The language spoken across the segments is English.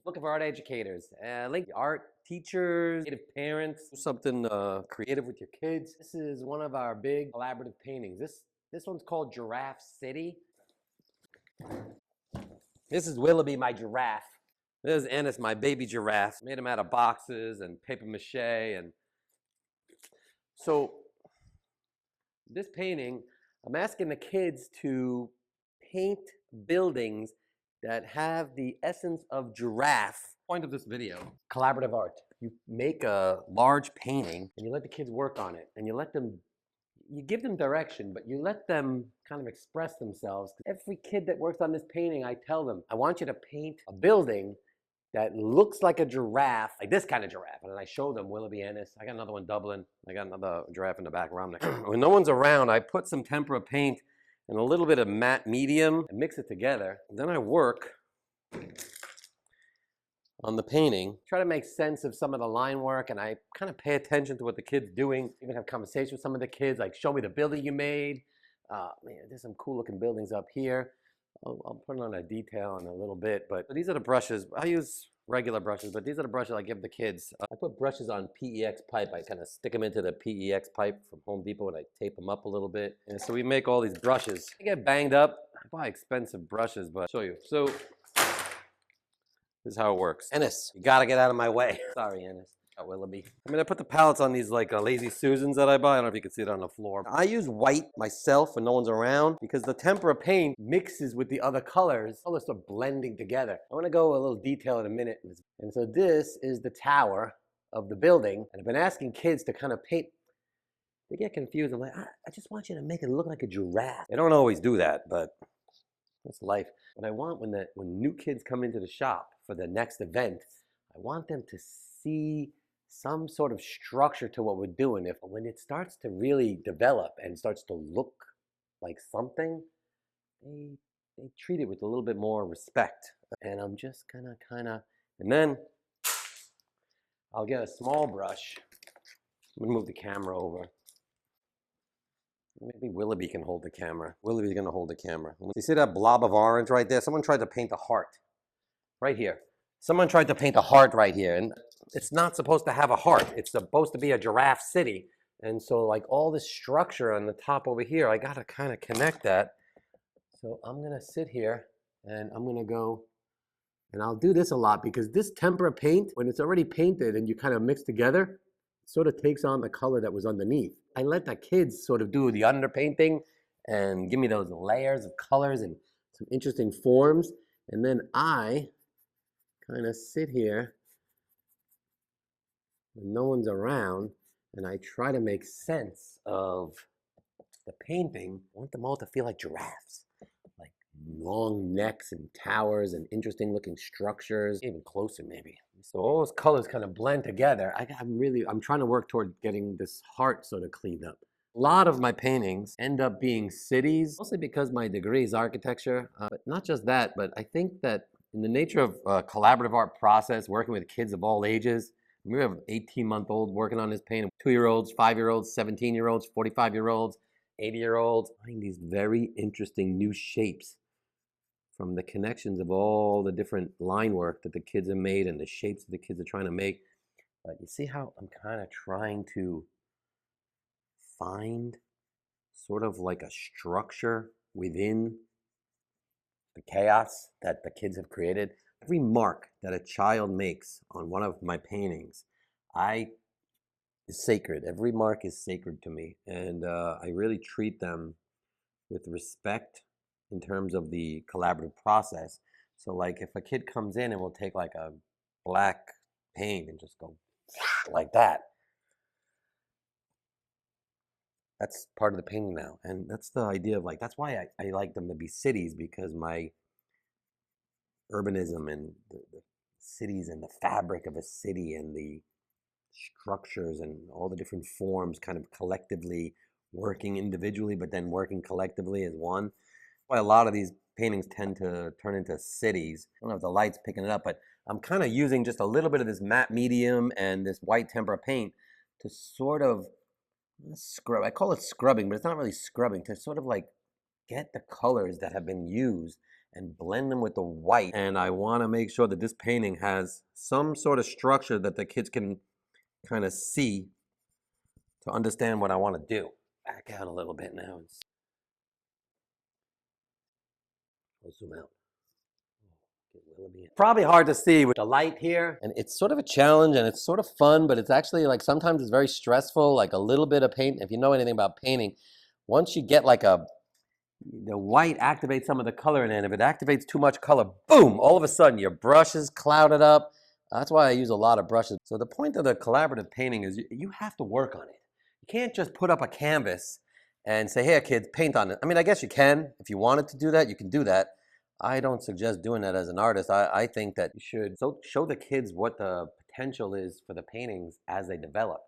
Looking for art educators, link art teachers, creative parents, do something creative with your kids. This is one of our big collaborative paintings. This one's called Giraffe City. This is Willoughby, my giraffe. This is Ennis, my baby giraffe. Made him out of boxes and papier-maché. And so this painting, I'm asking the kids to paint buildings that have the essence of giraffe. Point of this video, collaborative art. You make a large painting and you let the kids work on it, and you give them direction, but you let them kind of express themselves. Every kid that works on this painting, I tell them, I want you to paint a building that looks like a giraffe, like this kind of giraffe. And then I show them Willoughby and Ennis. I got another one Dublin. I got another giraffe in the back around there. When no one's around, I put some tempera paint and a little bit of matte medium and mix it together. And then I work on the painting, try to make sense of some of the line work, and I kind of pay attention to what the kid's doing. Even have conversations with some of the kids, like, show me the building you made. Man, there's some cool looking buildings up here. I'll put on a detail in a little bit, but these are the brushes. I use regular brushes, but these are the brushes I give the kids. I put brushes on PEX pipe. I kind of stick them into the PEX pipe from Home Depot and I tape them up a little bit. And so we make all these brushes. They get banged up. I buy expensive brushes, but I'll show you. So this is how it works. Ennis, you gotta get out of my way. Sorry, Ennis. Willoughby. I mean, I put the palettes on these like Lazy Susans that I buy. I don't know if you can see it on the floor. I use white myself when no one's around because the tempera paint mixes with the other colors. Colors are blending together. I want to go a little detail in a minute. And so this is the tower of the building. And I've been asking kids to kind of paint. They get confused. I'm like, I just want you to make it look like a giraffe. They don't always do that, but that's life. But I want when new kids come into the shop for the next event, I want them to see some sort of structure to what we're doing. When it starts to really develop and starts to look like something, they treat it with a little bit more respect. And I'm just gonna and then I'll get a small brush. I'm gonna move the camera over. Maybe Willoughby can hold the camera. Willoughby's gonna hold the camera. You see that blob of orange right there? Someone tried to paint a heart right here. Someone tried to paint a heart right here, and it's not supposed to have a heart. It's supposed to be a giraffe city. And so like all this structure on the top over here, I gotta kind of connect that. So I'm gonna sit here and I'm gonna go, and I'll do this a lot because this tempera paint, when it's already painted and you kind of mix together, it sort of takes on the color that was underneath. I let the kids sort of do the underpainting and give me those layers of colors and some interesting forms. And then I kind of sit here when no one's around and I try to make sense of the painting. I want them all to feel like giraffes, like long necks and towers and interesting looking structures, even closer maybe. So all those colors kind of blend together. I'm trying to work toward getting this heart sort of cleaned up. A lot of my paintings end up being cities, mostly because my degree is architecture, but not just that, but I think that in the nature of collaborative art process, working with kids of all ages, we have 18-month-old working on this painting, 2-year-olds, 5-year-olds, 17-year-olds, 45-year-olds, 80-year-olds, finding these very interesting new shapes from the connections of all the different line work that the kids have made and the shapes that the kids are trying to make. But you see how I'm kind of trying to find sort of like a structure within the chaos that the kids have created. Every mark that a child makes on one of my paintings, is sacred. Every mark is sacred to me. And I really treat them with respect in terms of the collaborative process. So like if a kid comes in and will take like a black paint and just go like that, that's part of the painting now. And that's the idea of like, that's why I like them to be cities, because my urbanism and the cities and the fabric of a city and the structures and all the different forms kind of collectively working individually, but then working collectively as one. Why a lot of these paintings tend to turn into cities. I don't know if the light's picking it up, but I'm kind of using just a little bit of this matte medium and this white tempera paint to sort of scrub. I call it scrubbing, but it's not really scrubbing, to sort of like get the colors that have been used and blend them with the white. And I want to make sure that this painting has some sort of structure that the kids can kind of see to understand what I want to do. Back out a little bit now. I'll zoom out. Probably hard to see with the light here, and it's sort of a challenge and it's sort of fun, but it's actually like sometimes it's very stressful, like a little bit of paint. If you know anything about painting, once you get like the white activates some of the color in it, and if it activates too much color, boom, all of a sudden your brush is clouded up. That's why I use a lot of brushes. So the point of the collaborative painting is you have to work on it. You can't just put up a canvas and say, here kids, paint on it. I mean, I guess you can. If you wanted to do that, you can do that. I don't suggest doing that as an artist. I think that you should show the kids what the potential is for the paintings as they develop.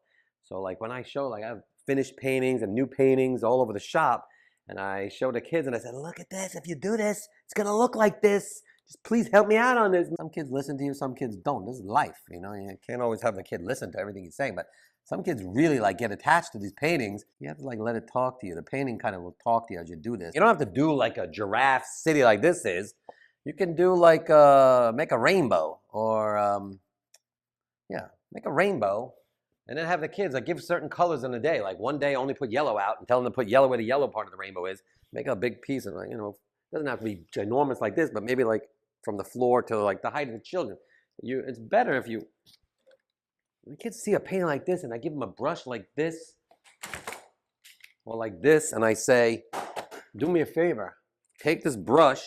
So like when I show, like I have finished paintings and new paintings all over the shop, and I show the kids and I said, look at this, if you do this, it's gonna look like this. Just please help me out on this. Some kids listen to you, some kids don't. This is life, you know? You can't always have the kid listen to everything you're saying, but some kids really like get attached to these paintings. You have to like let it talk to you. The painting kind of will talk to you as you do this. You don't have to do like a Giraffe City like this is. You can do like, make a rainbow or, yeah, make a rainbow and then have the kids like give certain colors in a day. Like one day only put yellow out and tell them to put yellow where the yellow part of the rainbow is. Make a big piece of like, you know, it doesn't have to be ginormous like this, but maybe like from the floor to like the height of the children. It's better if you, when the kids see a painting like this and I give them a brush like this or like this and I say, do me a favor, take this brush,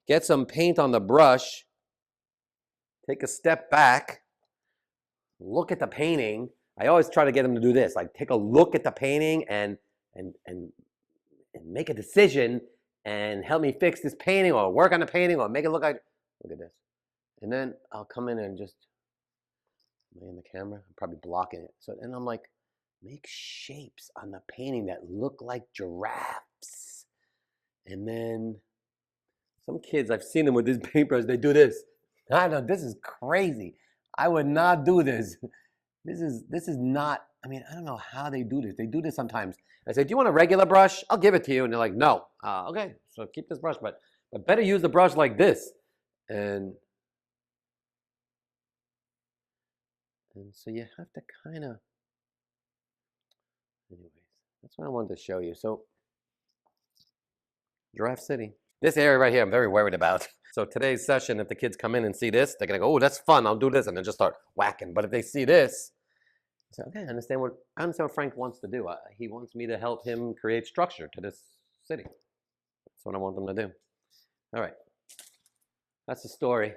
get some paint on the brush, take a step back, look at the painting. I always try to get them to do this, like take a look at the painting and make a decision and help me fix this painting or work on the painting or make it look like, look at this. And then I'll come in and just, in the camera, I'm probably blocking it. So then I'm like, make shapes on the painting that look like giraffes. And then some kids, I've seen them with these paintbrushes, they do this. I know, this is crazy. I would not do this. This is not, I mean, I don't know how they do this. They do this sometimes. I say, do you want a regular brush? I'll give it to you. And they're like, no. Okay, so keep this brush, but better use the brush like this. And so you have to kind of, anyways, that's what I wanted to show you. So, Giraffe City. This area right here, I'm very worried about. So today's session, if the kids come in and see this, they're gonna go, oh, that's fun, I'll do this, and then just start whacking. But if they see this, say, okay, I understand what Frank wants to do. He wants me to help him create structure to this city. That's what I want them to do. All right, that's the story.